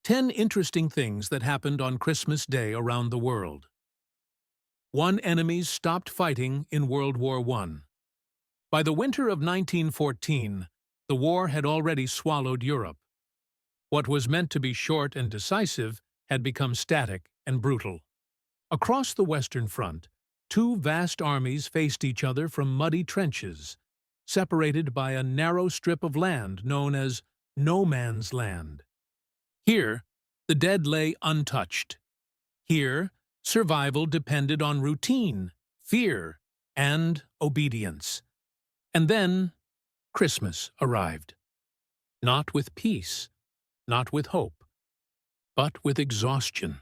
10 interesting things that happened on Christmas Day around the world. 1. Enemies stopped fighting in World War I. By the winter of 1914, the war had already swallowed Europe. What was meant to be short and decisive had become static and brutal. Across the Western Front, two vast armies faced each other from muddy trenches, separated by a narrow strip of land known as No Man's Land. Here, the dead lay untouched. Here, survival depended on routine, fear, and obedience. And then, Christmas arrived. Not with peace, not with hope, but with exhaustion.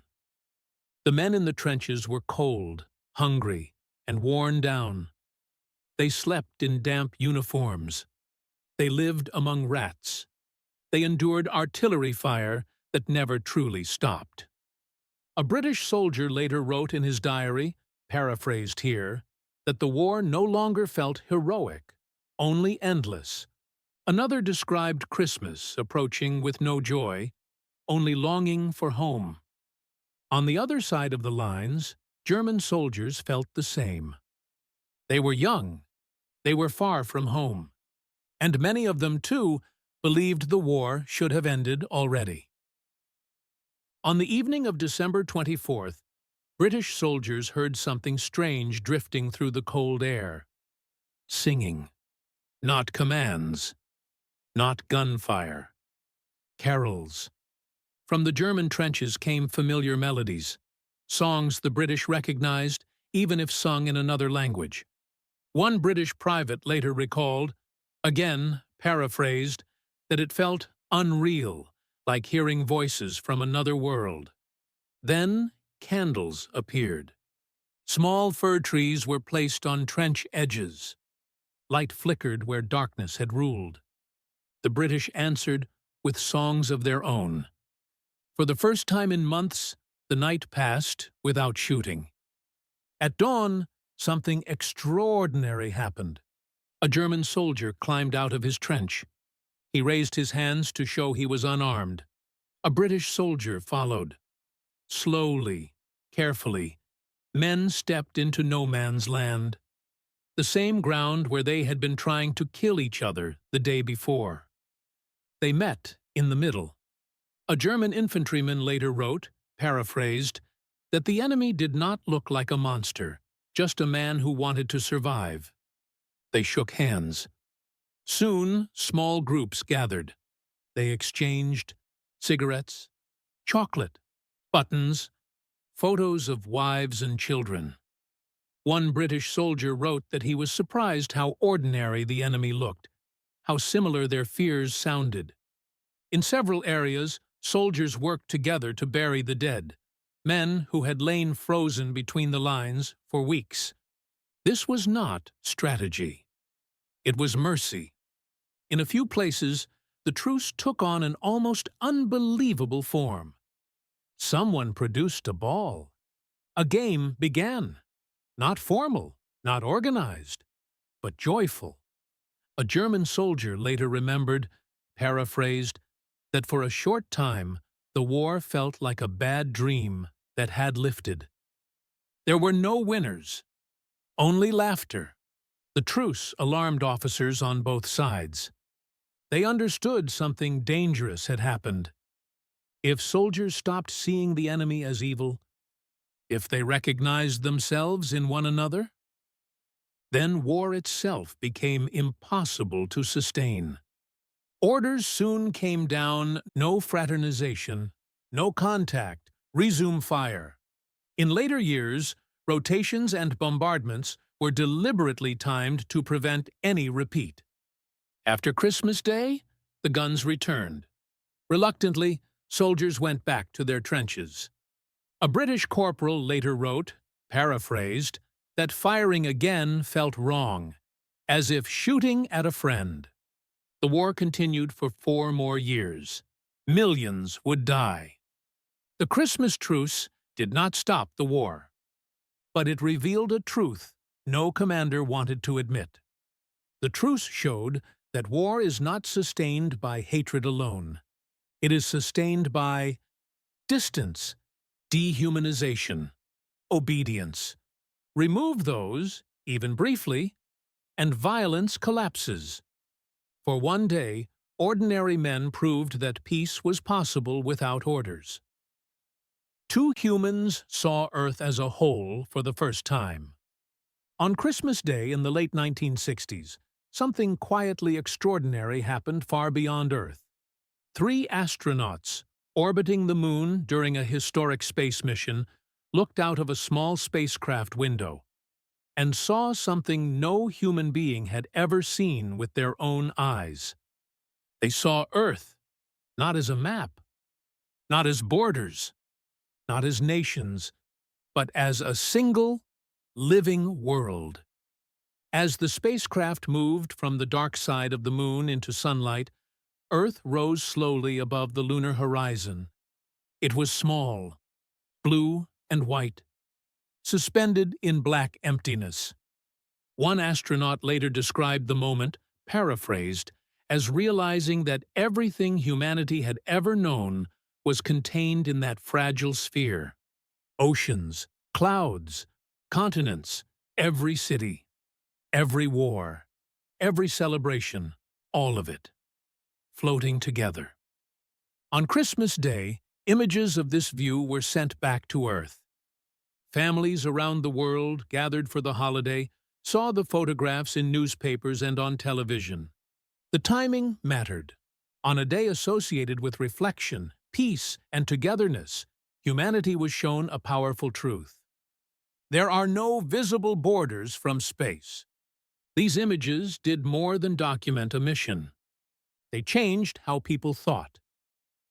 The men in the trenches were cold, hungry, and worn down. They slept in damp uniforms. They lived among rats. They endured artillery fire that never truly stopped. A British soldier later wrote in his diary, paraphrased here, that the war no longer felt heroic, only endless. Another described Christmas approaching with no joy, only longing for home. On the other side of the lines, German soldiers felt the same. They were young, they were far from home, and many of them, too, believed the war should have ended already. On the evening of December 24th, British soldiers heard something strange drifting through the cold air. Singing. Not commands. Not gunfire. Carols. From the German trenches came familiar melodies, songs the British recognized, even if sung in another language. One British private later recalled, again paraphrased, that it felt unreal, like hearing voices from another world. Then candles appeared. Small fir trees were placed on trench edges. Light flickered where darkness had ruled. The British answered with songs of their own. For the first time in months, the night passed without shooting. At dawn, something extraordinary happened. A German soldier climbed out of his trench. He raised his hands to show he was unarmed. A British soldier followed. Slowly, carefully, men stepped into no man's land, the same ground where they had been trying to kill each other the day before. They met in the middle. A German infantryman later wrote, paraphrased, that the enemy did not look like a monster, just a man who wanted to survive. They shook hands. Soon, small groups gathered. They exchanged cigarettes, chocolate, buttons, photos of wives and children. One British soldier wrote that he was surprised how ordinary the enemy looked, how similar their fears sounded. In several areas, soldiers worked together to bury the dead, men who had lain frozen between the lines for weeks. This was not strategy. It was mercy. In a few places, the truce took on an almost unbelievable form. Someone produced a ball. A game began. Not formal, not organized, but joyful. A German soldier later remembered, paraphrased, that for a short time the war felt like a bad dream that had lifted. There were no winners, only laughter. The truce alarmed officers on both sides. They understood something dangerous had happened. If soldiers stopped seeing the enemy as evil, if they recognized themselves in one another, then war itself became impossible to sustain. Orders soon came down: no fraternization, no contact, resume fire. In later years, rotations and bombardments were deliberately timed to prevent any repeat. After Christmas Day, the guns returned. Reluctantly, soldiers went back to their trenches. A British corporal later wrote, paraphrased, that firing again felt wrong, as if shooting at a friend. The war continued for 4 more years. Millions would die. The Christmas truce did not stop the war, but it revealed a truth no commander wanted to admit. The truce showed that war is not sustained by hatred alone. It is sustained by Distance, dehumanization, obedience. Remove those, even briefly, and violence collapses. For one day, ordinary men proved that peace was possible without orders. Two humans saw Earth as a whole for the first time. On Christmas Day in the late 1960s, something quietly extraordinary happened far beyond Earth. Three astronauts, orbiting the Moon during a historic space mission, looked out of a small spacecraft window and saw something no human being had ever seen with their own eyes. They saw Earth, not as a map, not as borders, not as nations, but as a single, living world. As the spacecraft moved from the dark side of the Moon into sunlight, Earth rose slowly above the lunar horizon. It was small, blue and white, suspended in black emptiness. One astronaut later described the moment, paraphrased, as realizing that everything humanity had ever known was contained in that fragile sphere. Oceans, clouds, continents, every city, every war, every celebration, all of it, floating together. On Christmas Day, images of this view were sent back to Earth. Families around the world gathered for the holiday saw the photographs in newspapers and on television. The timing mattered. On a day associated with reflection, peace, and togetherness, humanity was shown a powerful truth. There are no visible borders from space. These images did more than document a mission. They changed how people thought.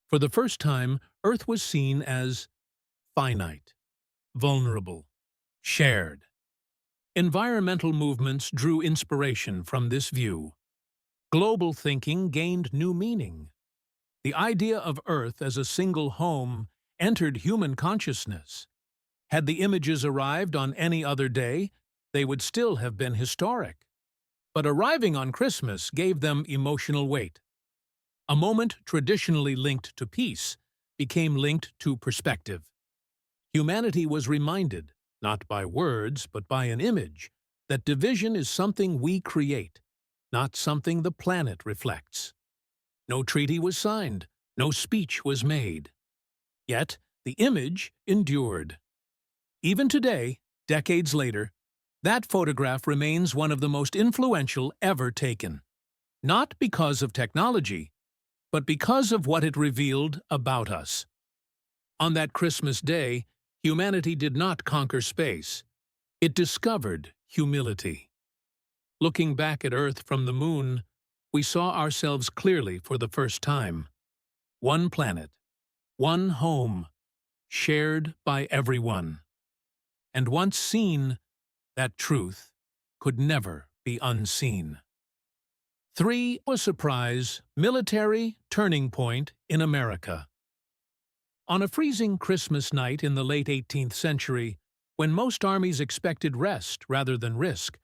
For the first time, Earth was seen as finite, vulnerable, shared. Environmental movements drew inspiration from this view. Global thinking gained new meaning. The idea of Earth as a single home entered human consciousness. Had the images arrived on any other day, they would still have been historic. But arriving on Christmas gave them emotional weight. A moment traditionally linked to peace became linked to perspective. Humanity was reminded, not by words but by an image, that division is something we create, not something the planet reflects. No treaty was signed, no speech was made. Yet, the image endured. Even today, decades later, that photograph remains one of the most influential ever taken. Not because of technology, but because of what it revealed about us. On that Christmas Day, humanity did not conquer space. It discovered humility. Looking back at Earth from the Moon, we saw ourselves clearly for the first time. One planet, one home, shared by everyone. And once seen, that truth could never be unseen. 3. A surprise, military turning point in America. On a freezing Christmas night in the late 18th century, when most armies expected rest rather than risk,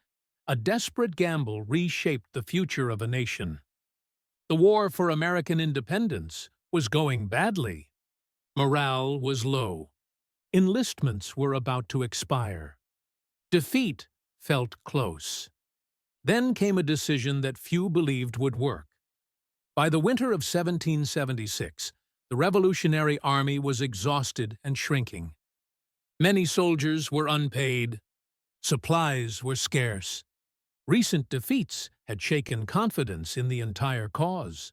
a desperate gamble reshaped the future of a nation. The war for American independence was going badly. Morale was low. Enlistments were about to expire. Defeat felt close. Then came a decision that few believed would work. By the winter of 1776, the Revolutionary Army was exhausted and shrinking. Many soldiers were unpaid. Supplies were scarce. Recent defeats had shaken confidence in the entire cause.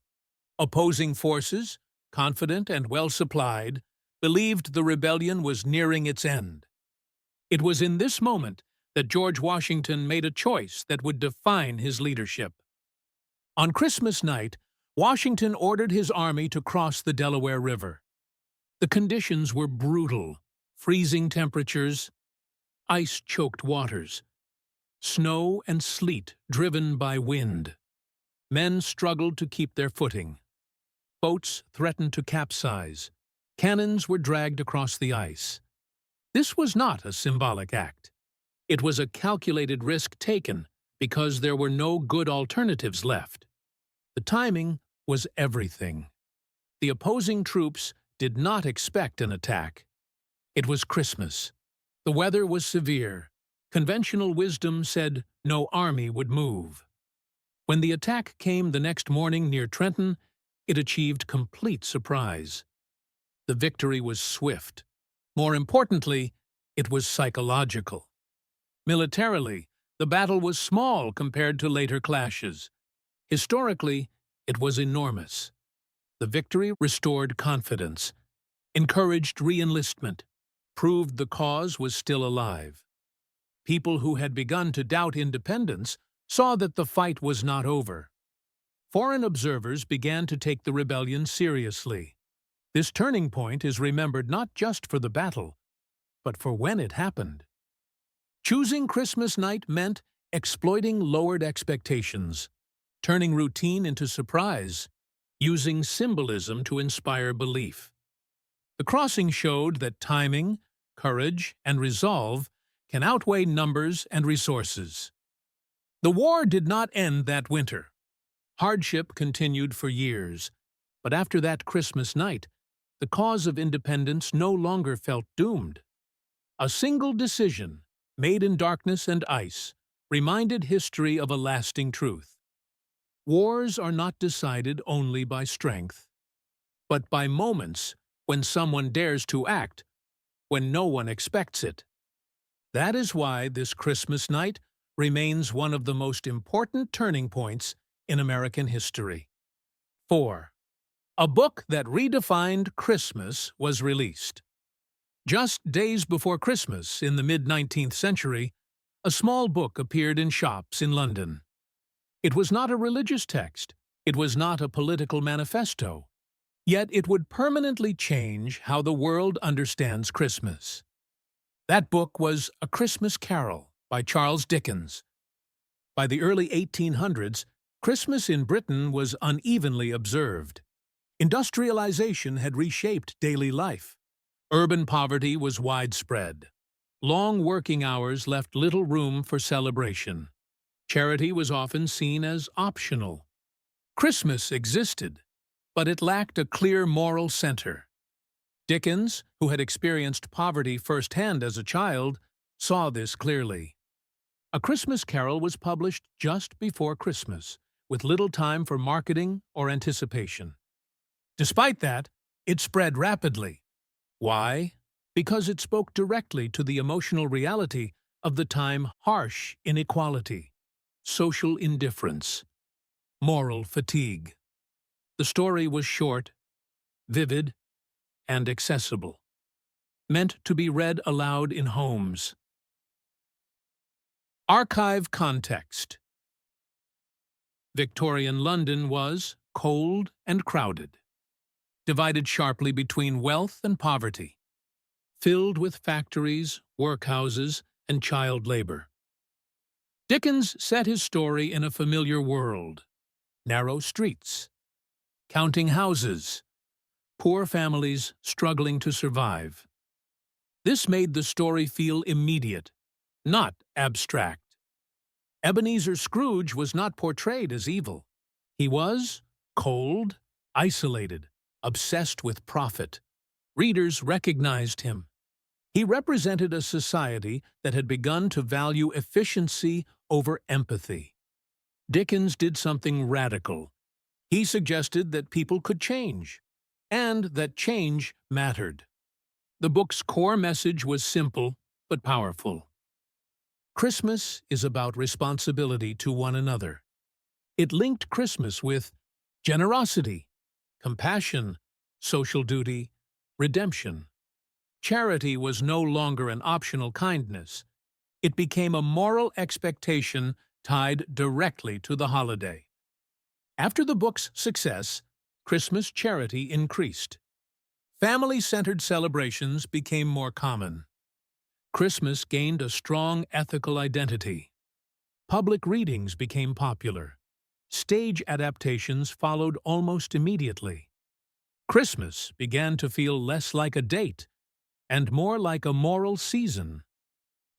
Opposing forces, confident and well-supplied, believed the rebellion was nearing its end. It was in this moment that George Washington made a choice that would define his leadership. On Christmas night, Washington ordered his army to cross the Delaware River. The conditions were brutal: freezing temperatures, ice-choked waters, snow and sleet driven by wind. Men struggled to keep their footing. Boats threatened to capsize. Cannons were dragged across the ice. This was not a symbolic act. It was a calculated risk taken because there were no good alternatives left. The timing was everything. The opposing troops did not expect an attack. It was Christmas. The weather was severe. Conventional wisdom said no army would move. When the attack came the next morning near Trenton, it achieved complete surprise. The victory was swift. More importantly, it was psychological. Militarily, the battle was small compared to later clashes. Historically, it was enormous. The victory restored confidence, encouraged re-enlistment, proved the cause was still alive. People who had begun to doubt independence saw that the fight was not over. Foreign observers began to take the rebellion seriously. This turning point is remembered not just for the battle, but for when it happened. Choosing Christmas night meant exploiting lowered expectations, turning routine into surprise, using symbolism to inspire belief. The crossing showed that timing, courage, and resolve can outweigh numbers and resources. The war did not end that winter. Hardship continued for years, but after that Christmas night, the cause of independence no longer felt doomed. A single decision, made in darkness and ice, reminded history of a lasting truth. Wars are not decided only by strength, but by moments when someone dares to act, when no one expects it. That is why this Christmas night remains one of the most important turning points in American history. 4. A book that redefined Christmas was released. Just days before Christmas, in the mid-19th century, a small book appeared in shops in London. It was not a religious text. It was not a political manifesto. Yet it would permanently change how the world understands Christmas. That book was A Christmas Carol by Charles Dickens. By the early 1800s, Christmas in Britain was unevenly observed. Industrialization had reshaped daily life. Urban poverty was widespread. Long working hours left little room for celebration. Charity was often seen as optional. Christmas existed, but it lacked a clear moral center. Dickens, who had experienced poverty firsthand as a child, saw this clearly. A Christmas Carol was published just before Christmas, with little time for marketing or anticipation. Despite that, it spread rapidly. Why? Because it spoke directly to the emotional reality of the time: harsh inequality, social indifference, moral fatigue. The story was short, vivid, and accessible, meant to be read aloud in homes. Archive context. Victorian London was cold and crowded, divided sharply between wealth and poverty, filled with factories, workhouses, and child labor. Dickens set his story in a familiar world: narrow streets, counting houses, poor families struggling to survive. This made the story feel immediate, not abstract. Ebenezer Scrooge was not portrayed as evil. He was cold, isolated, obsessed with profit. Readers recognized him. He represented a society that had begun to value efficiency over empathy. Dickens did something radical. He suggested that people could change, and that change mattered. The book's core message was simple but powerful. Christmas is about responsibility to one another. It linked Christmas with generosity, compassion, social duty, redemption. Charity was no longer an optional kindness. It became a moral expectation tied directly to the holiday. After the book's success, Christmas charity increased. Family-centered celebrations became more common. Christmas gained a strong ethical identity. Public readings became popular. Stage adaptations followed almost immediately. Christmas began to feel less like a date and more like a moral season.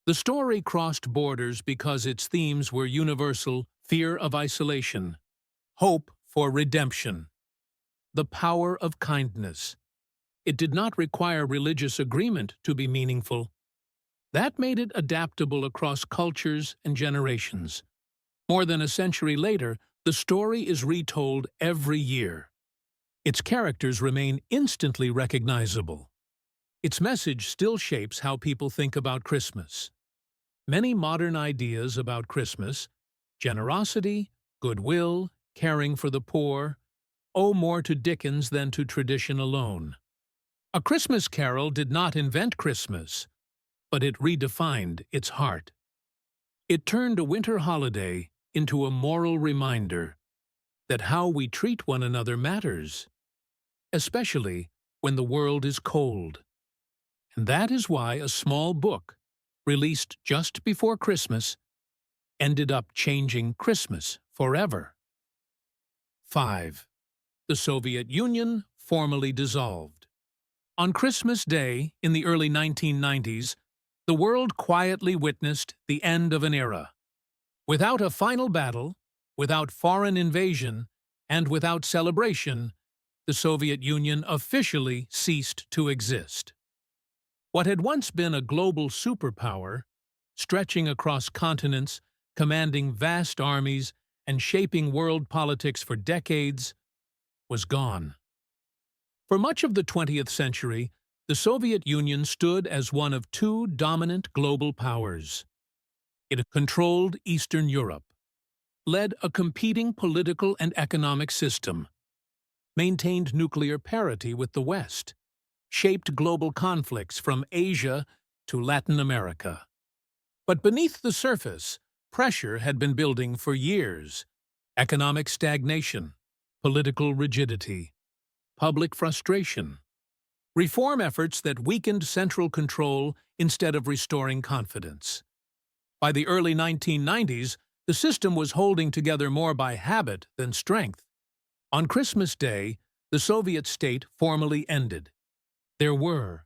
The story crossed borders because its themes were universal: fear of isolation, hope for redemption, the power of kindness. It did not require religious agreement to be meaningful. That made it adaptable across cultures and generations. More than a century later, the story is retold every year. Its characters remain instantly recognizable. Its message still shapes how people think about Christmas. Many modern ideas about Christmas, generosity, goodwill, caring for the poor, owe more to Dickens than to tradition alone. A Christmas Carol did not invent Christmas, but it redefined its heart. It turned a winter holiday into a moral reminder that how we treat one another matters, especially when the world is cold. And that is why a small book, released just before Christmas, ended up changing Christmas forever. 5. The Soviet Union formally dissolved. On Christmas Day, in the early 1990s, the world quietly witnessed the end of an era. Without a final battle, without foreign invasion, and without celebration, the Soviet Union officially ceased to exist. What had once been a global superpower, stretching across continents, commanding vast armies, and shaping world politics for decades, was gone. For much of the 20th century, the Soviet Union stood as one of two dominant global powers. It controlled Eastern Europe, led a competing political and economic system, maintained nuclear parity with the West, shaped global conflicts from Asia to Latin America. But beneath the surface, pressure had been building for years. Economic stagnation, political rigidity, public frustration, reform efforts that weakened central control instead of restoring confidence. By the early 1990s, the system was holding together more by habit than strength. On Christmas Day, the Soviet state formally ended. There were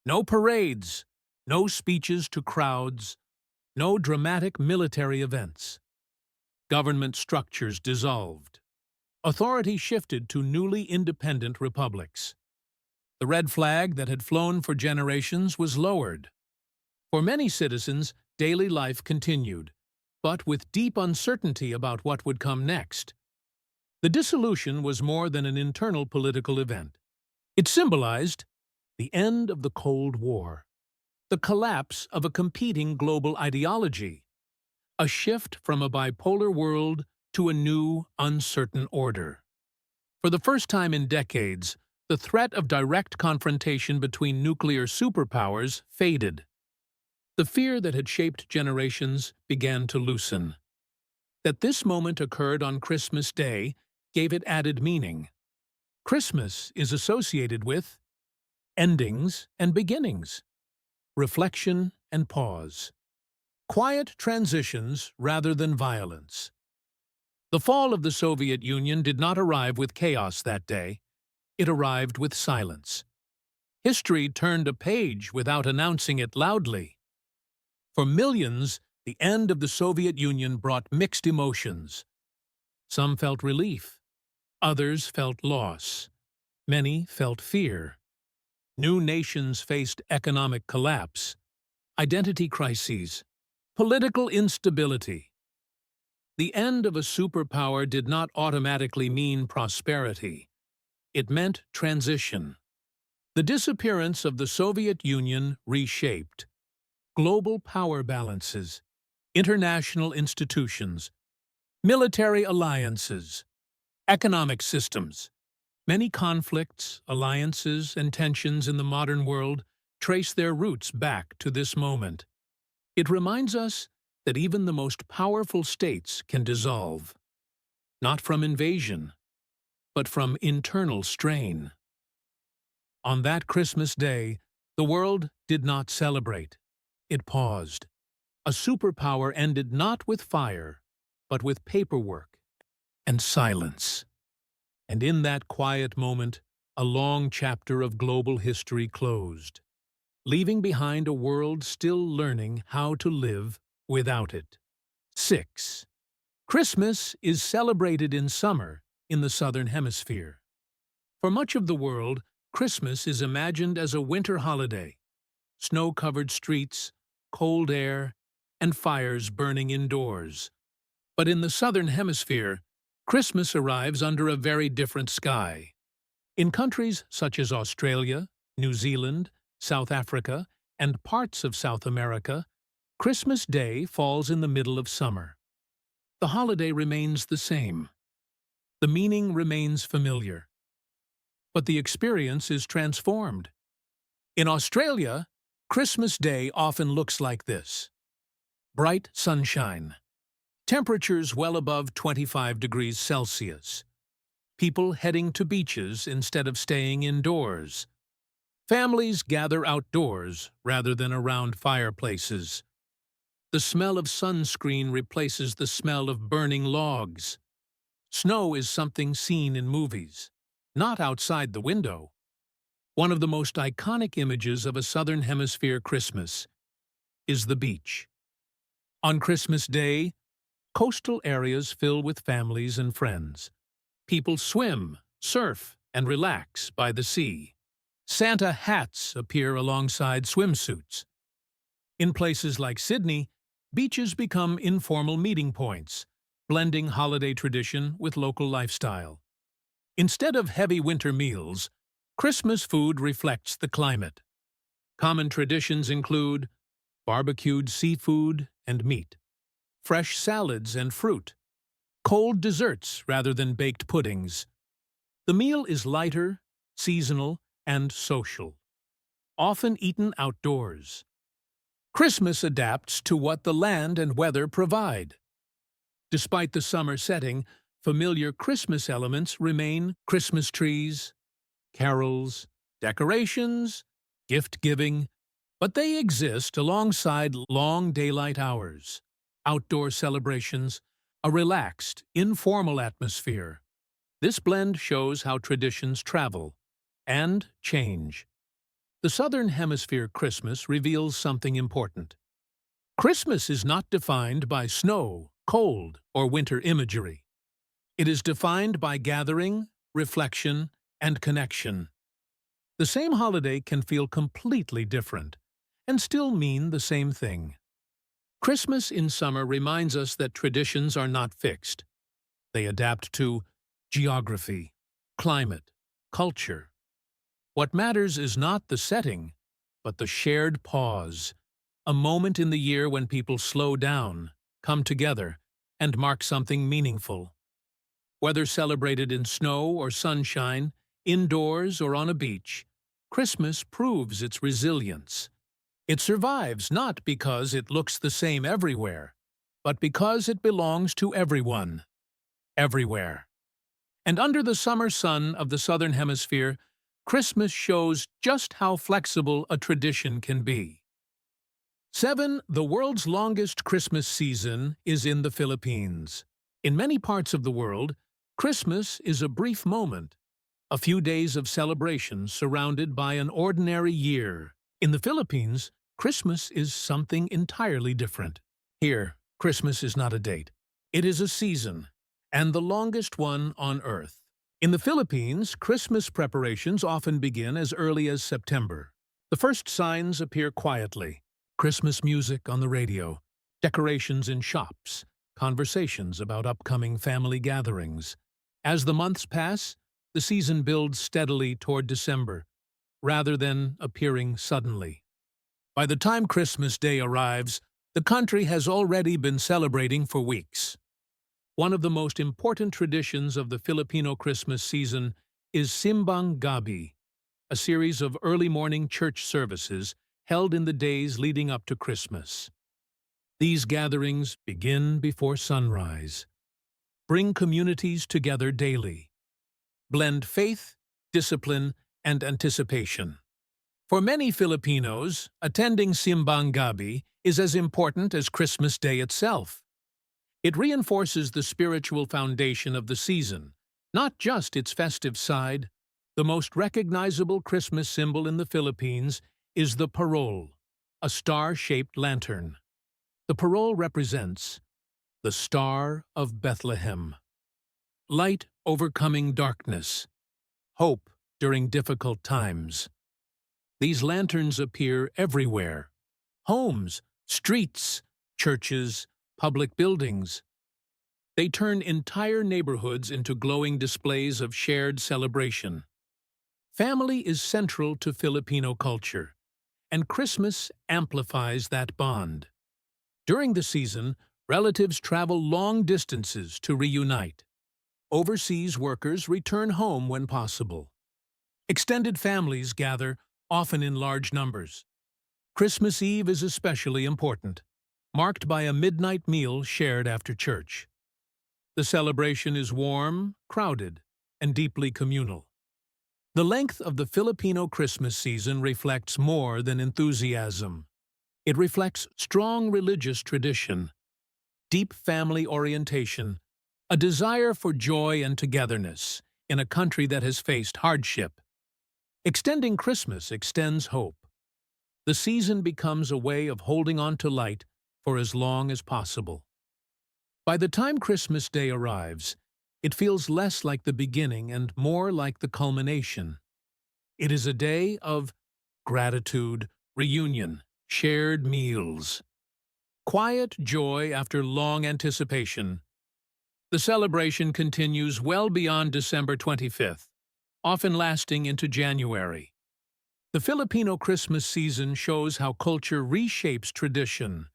no parades, no speeches to crowds, no dramatic military events. Government structures dissolved. Authority shifted to newly independent republics. The red flag that had flown for generations was lowered. For many citizens, daily life continued, but with deep uncertainty about what would come next. The dissolution was more than an internal political event. It symbolized the end of the Cold War, the collapse of a competing global ideology, a shift from a bipolar world to a new, uncertain order. For the first time in decades, the threat of direct confrontation between nuclear superpowers faded. The fear that had shaped generations began to loosen. That this moment occurred on Christmas Day gave it added meaning. Christmas is associated with endings and beginnings, reflection and pause, quiet transitions rather than violence. The fall of the Soviet Union did not arrive with chaos that day. It arrived with silence. History turned a page without announcing it loudly. For millions, the end of the Soviet Union brought mixed emotions. Some felt relief. Others felt loss. Many felt fear. New nations faced economic collapse, identity crises, political instability. The end of a superpower did not automatically mean prosperity. It meant transition. The disappearance of the Soviet Union reshaped global power balances, international institutions, military alliances, economic systems. Many conflicts, alliances, and tensions in the modern world trace their roots back to this moment. It reminds us that even the most powerful states can dissolve, not from invasion, but from internal strain. On that Christmas Day, the world did not celebrate. It paused. A superpower ended not with fire, but with paperwork and silence. And in that quiet moment, a long chapter of global history closed, leaving behind a world still learning how to live without it. 6. Christmas is celebrated in summer in the Southern Hemisphere. For much of the world, Christmas is imagined as a winter holiday. Snow-covered streets, cold air, and fires burning indoors. But in the Southern Hemisphere, Christmas arrives under a very different sky. In countries such as Australia, New Zealand, South Africa, and parts of South America, Christmas Day falls in the middle of summer. The holiday remains the same. The meaning remains familiar. But the experience is transformed. In Australia, Christmas Day often looks like this. Bright sunshine. Temperatures well above 25 degrees Celsius. People heading to beaches instead of staying indoors. Families gather outdoors rather than around fireplaces. The smell of sunscreen replaces the smell of burning logs. Snow is something seen in movies, not outside the window. One of the most iconic images of a Southern Hemisphere Christmas is the beach. On Christmas Day, coastal areas fill with families and friends. People swim, surf, and relax by the sea. Santa hats appear alongside swimsuits. In places like Sydney, beaches become informal meeting points, blending holiday tradition with local lifestyle. Instead of heavy winter meals, Christmas food reflects the climate. Common traditions include barbecued seafood and meat, fresh salads and fruit, cold desserts rather than baked puddings. The meal is lighter, seasonal, and social, often eaten outdoors. Christmas adapts to what the land and weather provide. Despite the summer setting, familiar Christmas elements remain: Christmas trees, carols, decorations, gift-giving, but they exist alongside long daylight hours, outdoor celebrations, a relaxed, informal atmosphere. This blend shows how traditions travel and change. The Southern Hemisphere Christmas reveals something important. Christmas is not defined by snow, cold, or winter imagery. It is defined by gathering, reflection, and connection. The same holiday can feel completely different and still mean the same thing. Christmas in summer reminds us that traditions are not fixed. They adapt to geography, climate, culture. What matters is not the setting, but the shared pause, a moment in the year when people slow down, come together, and mark something meaningful. Whether celebrated in snow or sunshine, indoors or on a beach, Christmas proves its resilience. It survives not because it looks the same everywhere, but because it belongs to everyone, everywhere. And under the summer sun of the Southern Hemisphere, Christmas shows just how flexible a tradition can be. 7. The world's longest Christmas season is in the Philippines. In many parts of the world, Christmas is a brief moment, a few days of celebration surrounded by an ordinary year. In the Philippines, Christmas is something entirely different. Here, Christmas is not a date. It is a season, and the longest one on Earth. In the Philippines, Christmas preparations often begin as early as September. The first signs appear quietly: Christmas music on the radio, decorations in shops, conversations about upcoming family gatherings. As the months pass, the season builds steadily toward December, rather than appearing suddenly. By the time Christmas Day arrives, the country has already been celebrating for weeks. One of the most important traditions of the Filipino Christmas season is Simbang Gabi, a series of early morning church services held in the days leading up to Christmas. These gatherings begin before sunrise, bring communities together daily, blend faith, discipline, and anticipation. For many Filipinos, attending Simbang Gabi is as important as Christmas Day itself. It reinforces the spiritual foundation of the season, not just its festive side. The most recognizable Christmas symbol in the Philippines is the parol, a star-shaped lantern. The parol represents the Star of Bethlehem, light overcoming darkness, hope during difficult times. These lanterns appear everywhere: homes, streets, churches, public buildings. They turn entire neighborhoods into glowing displays of shared celebration. Family is central to Filipino culture, and Christmas amplifies that bond. During the season, relatives travel long distances to reunite. Overseas workers return home when possible. Extended families gather, often in large numbers. Christmas Eve is especially important, marked by a midnight meal shared after church. The celebration is warm, crowded, and deeply communal. The length of the Filipino Christmas season reflects more than enthusiasm. It reflects strong religious tradition, deep family orientation, a desire for joy and togetherness in a country that has faced hardship. Extending Christmas extends hope. The season becomes a way of holding on to light for as long as possible. By the time Christmas Day arrives, it feels less like the beginning and more like the culmination. It is a day of gratitude, reunion, shared meals, quiet joy after long anticipation. The celebration continues well beyond December 25th, often lasting into January. The Filipino Christmas season shows how culture reshapes tradition.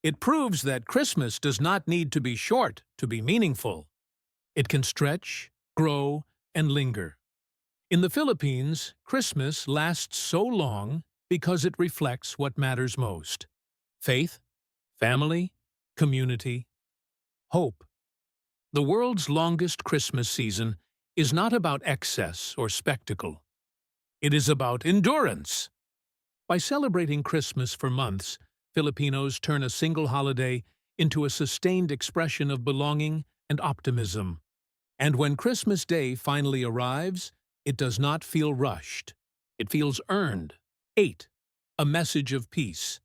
It proves that Christmas does not need to be short to be meaningful. It can stretch, grow, and linger. In the Philippines, Christmas lasts so long because it reflects what matters most: faith, family, community, hope. The world's longest Christmas season is not about excess or spectacle. It is about endurance. By celebrating Christmas for months, Filipinos turn a single holiday into a sustained expression of belonging and optimism. And when Christmas Day finally arrives, it does not feel rushed. It feels earned. 8. A Message of Peace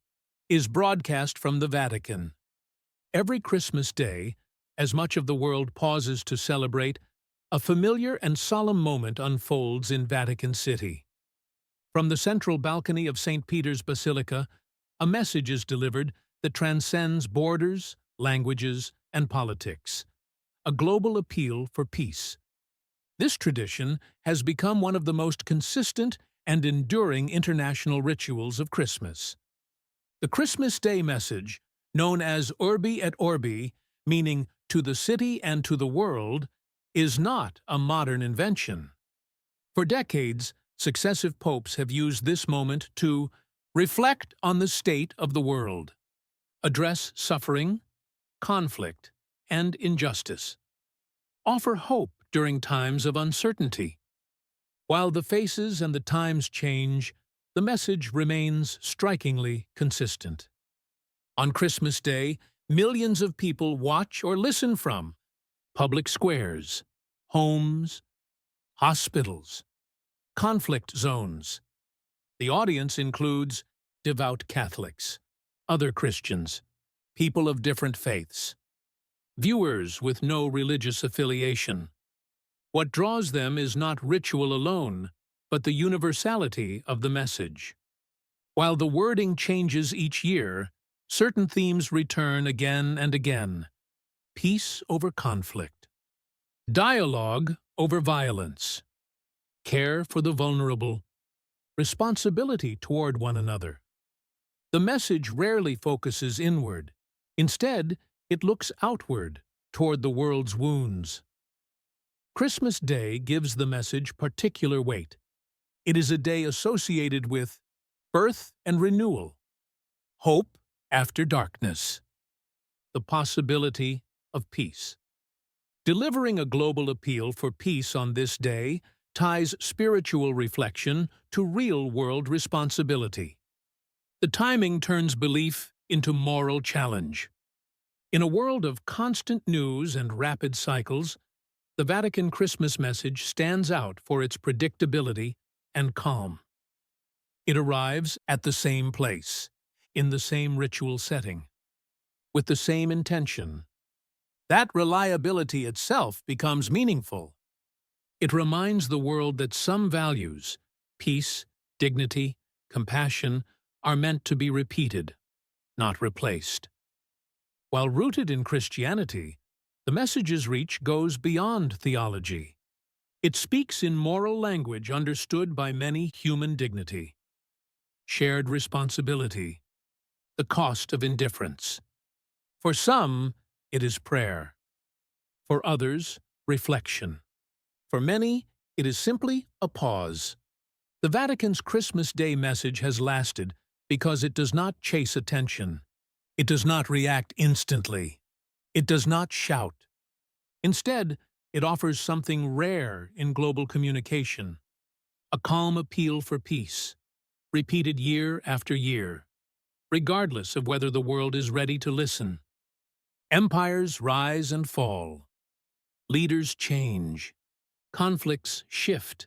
is broadcast from the Vatican. Every Christmas Day, as much of the world pauses to celebrate, a familiar and solemn moment unfolds in Vatican City. From the central balcony of St. Peter's Basilica, a message is delivered that transcends borders, languages, and politics: a global appeal for peace. This tradition has become one of the most consistent and enduring international rituals of Christmas. The Christmas Day message, known as Urbi et Orbi, meaning to the city and to the world, is not a modern invention. For decades, successive popes have used this moment to reflect on the state of the world, address suffering, conflict, and injustice, offer hope during times of uncertainty. While the faces and the times change, the message remains strikingly consistent. On Christmas Day, millions of people watch or listen from public squares, homes, hospitals, conflict zones. The audience includes devout Catholics, other Christians, people of different faiths, viewers with no religious affiliation. What draws them is not ritual alone, but the universality of the message. While the wording changes each year, certain themes return again and again: peace over conflict, dialogue over violence, care for the vulnerable, responsibility toward one another. The message rarely focuses inward. Instead, it looks outward, toward the world's wounds. Christmas Day gives the message particular weight. It is a day associated with birth and renewal, hope after darkness, the possibility of peace. Delivering a global appeal for peace on this day ties spiritual reflection to real-world responsibility. The timing turns belief into moral challenge. In a world of constant news and rapid cycles, the Vatican Christmas message stands out for its predictability and calm. It arrives at the same place, in the same ritual setting, with the same intention. That reliability itself becomes meaningful. It reminds the world that some values, peace, dignity, compassion, are meant to be repeated, not replaced. While rooted in Christianity, the message's reach goes beyond theology. It speaks in moral language understood by many: human dignity, shared responsibility, the cost of indifference. For some, it is prayer. For others, reflection. For many, it is simply a pause. The Vatican's Christmas Day message has lasted because it does not chase attention. It does not react instantly. It does not shout. Instead, it offers something rare in global communication: a calm appeal for peace, repeated year after year, regardless of whether the world is ready to listen. Empires rise and fall. Leaders change. Conflicts shift.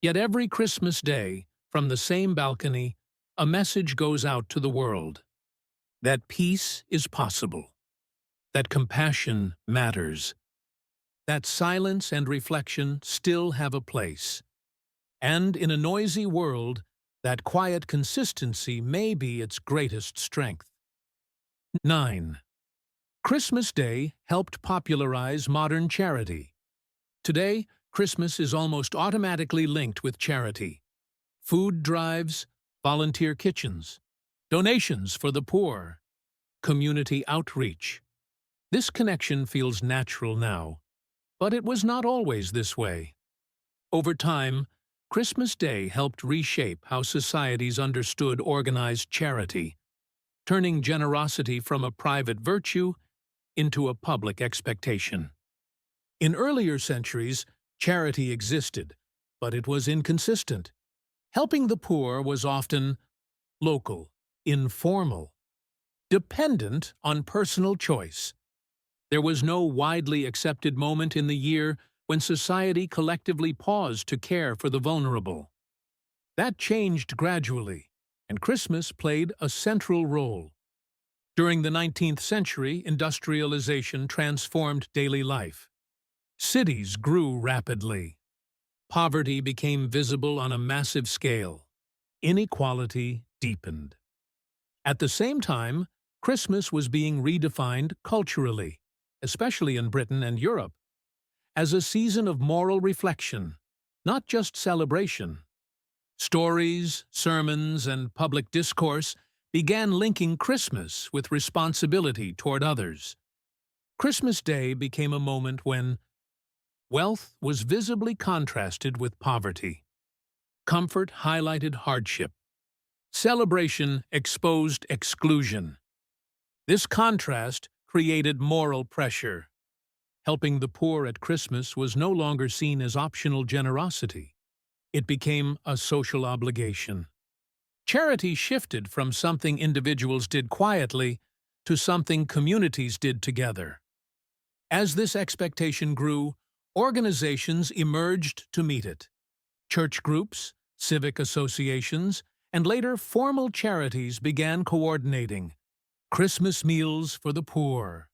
Yet every Christmas Day, from the same balcony, a message goes out to the world: that peace is possible, that compassion matters, that silence and reflection still have a place, and in a noisy world, that quiet consistency may be its greatest strength. 9. Christmas Day helped popularize modern charity. Today, Christmas is almost automatically linked with charity. Food drives, volunteer kitchens, donations for the poor, community outreach. This connection feels natural now, but it was not always this way. Over time, Christmas Day helped reshape how societies understood organized charity, turning generosity from a private virtue into a public expectation. In earlier centuries, charity existed, but it was inconsistent. Helping the poor was often local, informal, dependent on personal choice. There was no widely accepted moment in the year when society collectively paused to care for the vulnerable. That changed gradually, and Christmas played a central role. During the 19th century, industrialization transformed daily life. Cities grew rapidly. Poverty became visible on a massive scale. Inequality deepened. At the same time, Christmas was being redefined culturally, especially in Britain and Europe, as a season of moral reflection, not just celebration. Stories, sermons, and public discourse began linking Christmas with responsibility toward others. Christmas Day became a moment when wealth was visibly contrasted with poverty. Comfort highlighted hardship. Celebration exposed exclusion. This contrast created moral pressure. Helping the poor at Christmas was no longer seen as optional generosity. It became a social obligation. Charity shifted from something individuals did quietly to something communities did together. As this expectation grew, organizations emerged to meet it. Church groups, civic associations, and later formal charities began coordinating Christmas meals for the poor,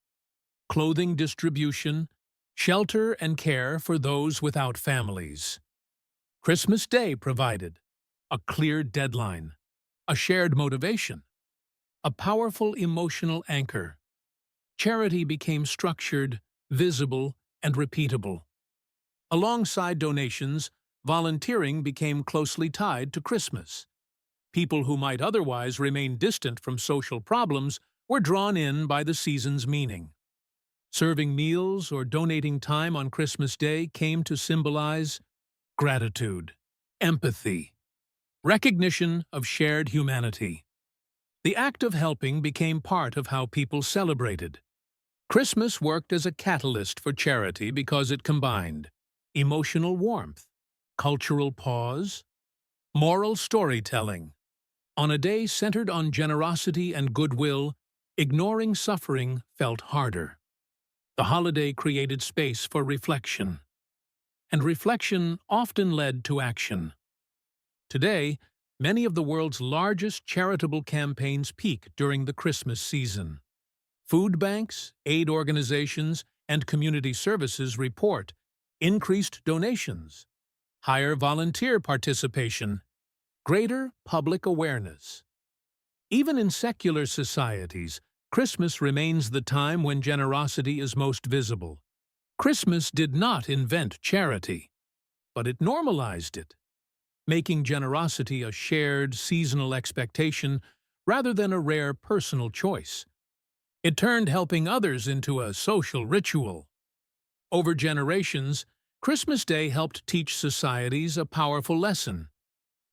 clothing distribution, shelter and care for those without families. Christmas Day provided a clear deadline, a shared motivation, a powerful emotional anchor. Charity became structured, visible, and repeatable. Alongside donations, volunteering became closely tied to Christmas. People who might otherwise remain distant from social problems were drawn in by the season's meaning. Serving meals or donating time on Christmas Day came to symbolize gratitude, empathy, recognition of shared humanity. The act of helping became part of how people celebrated. Christmas worked as a catalyst for charity because it combined emotional warmth, cultural pause, moral storytelling. On a day centered on generosity and goodwill, ignoring suffering felt harder. The holiday created space for reflection, and reflection often led to action. Today, many of the world's largest charitable campaigns peak during the Christmas season. Food banks, aid organizations, and community services report increased donations, higher volunteer participation, greater public awareness. Even in secular societies, Christmas remains the time when generosity is most visible. Christmas did not invent charity, but it normalized it, making generosity a shared seasonal expectation rather than a rare personal choice. It turned helping others into a social ritual. Over generations, Christmas Day helped teach societies a powerful lesson.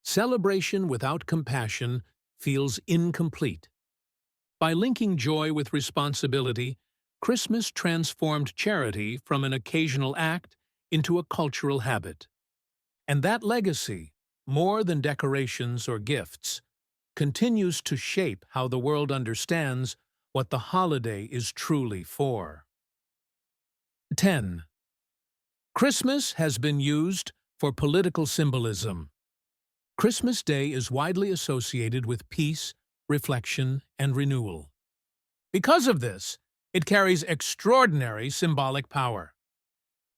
Celebration without compassion feels incomplete. By linking joy with responsibility, Christmas transformed charity from an occasional act into a cultural habit. And that legacy, more than decorations or gifts, continues to shape how the world understands what the holiday is truly for. 10. Christmas has been used for political symbolism. Christmas Day is widely associated with peace, reflection, and renewal. Because of this, it carries extraordinary symbolic power.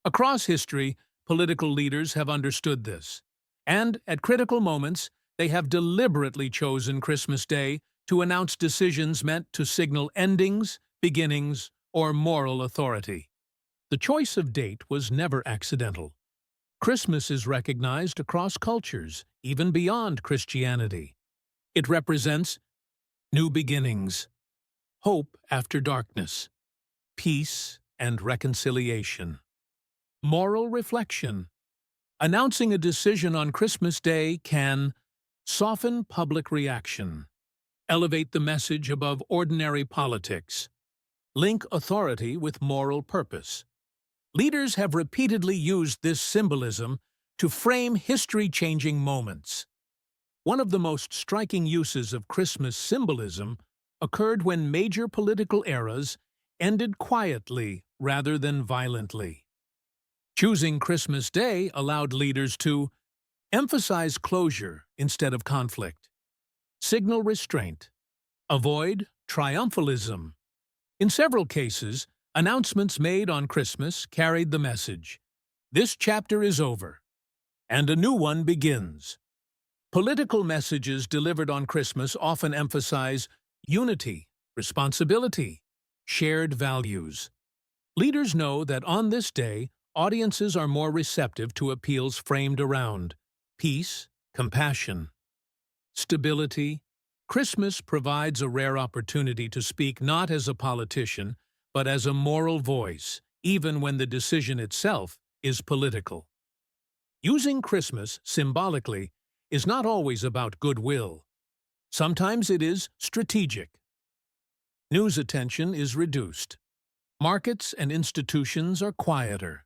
Across history, political leaders have understood this, and at critical moments, they have deliberately chosen Christmas Day to announce decisions meant to signal endings, beginnings, or moral authority. The choice of date was never accidental. Christmas is recognized across cultures, even beyond Christianity. It represents new beginnings, hope after darkness, peace and reconciliation. Moral reflection. Announcing a decision on Christmas Day can soften public reaction, elevate the message above ordinary politics, link authority with moral purpose. Leaders have repeatedly used this symbolism to frame history-changing moments. One of the most striking uses of Christmas symbolism occurred when major political eras ended quietly rather than violently. Choosing Christmas Day allowed leaders to emphasize closure instead of conflict, signal restraint, avoid triumphalism. In several cases, announcements made on Christmas carried the message, "This chapter is over, and a new one begins." Political messages delivered on Christmas often emphasize unity, responsibility, shared values. Leaders know that on this day, audiences are more receptive to appeals framed around peace, compassion, stability. Christmas provides a rare opportunity to speak not as a politician, but as a moral voice, even when the decision itself is political. Using Christmas symbolically is not always about goodwill. Sometimes it is strategic. News attention is reduced. Markets and institutions are quieter.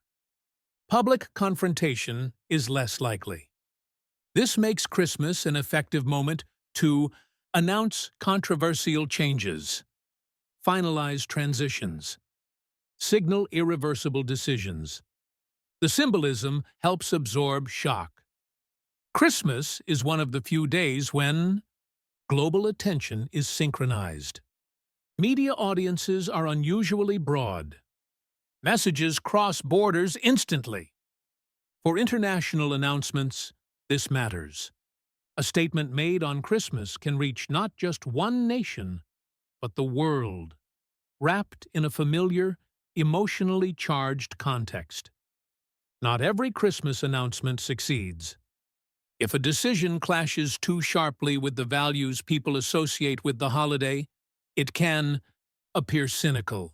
Public confrontation is less likely. This makes Christmas an effective moment to announce controversial changes, finalize transitions, signal irreversible decisions. The symbolism helps absorb shock. Christmas is one of the few days when global attention is synchronized. Media audiences are unusually broad. Messages cross borders instantly. For international announcements, this matters. A statement made on Christmas can reach not just one nation, but the world, wrapped in a familiar, emotionally charged context. Not every Christmas announcement succeeds. If a decision clashes too sharply with the values people associate with the holiday, it can appear cynical,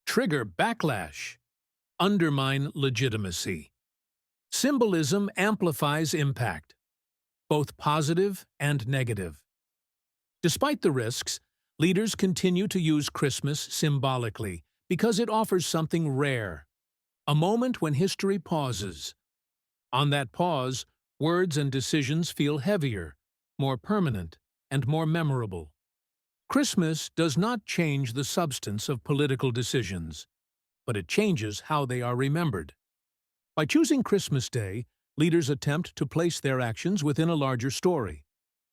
trigger backlash, undermine legitimacy. Symbolism amplifies impact, both positive and negative. Despite the risks, leaders continue to use Christmas symbolically because it offers something rare, a moment when history pauses. On that pause, words and decisions feel heavier, more permanent, and more memorable. Christmas does not change the substance of political decisions, but it changes how they are remembered. By choosing Christmas Day, leaders attempt to place their actions within a larger story,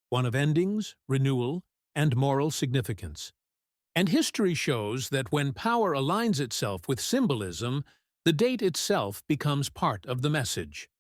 one of endings, renewal, and moral significance. And history shows that when power aligns itself with symbolism, The date itself becomes part of the message.